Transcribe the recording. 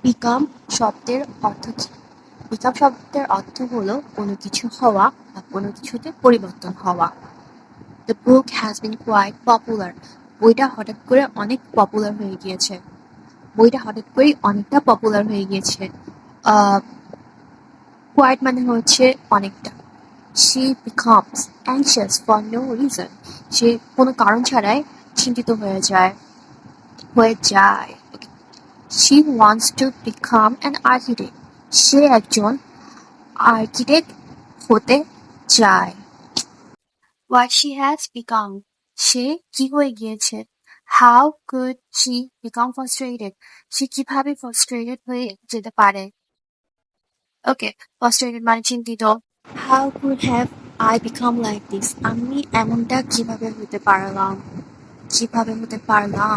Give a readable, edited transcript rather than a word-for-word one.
Become শব্দের অর্থ কি? বিকাম শব্দের অর্থ হলো কোনো কিছু হওয়া বা কোনো কিছুতে পরিবর্তন হওয়া। The book has been quite popular. বইটা হঠাৎ করে অনেক পপুলার হয়ে গিয়েছে। বইটা হঠাৎ করেই অনেকটা পপুলার হয়ে গিয়েছে। কোয়াইট মানে হচ্ছে অনেকটা। She becomes anxious for no reason. সে কোনো কারণ ছাড়াই চিন্তিত হয়ে যায়। She wants to become an architect. সে একজন আর্কিটেক্ট হতে চায়। What she has become. সে কি হয়ে গিয়েছে? How could she become frustrated? সে কিভাবে frustrated হয়ে যেতে পারে? Okay, frustrated মানে চিন্তিত। How could have I become like this? আমি এমনটা কিভাবে হতে পারলাম?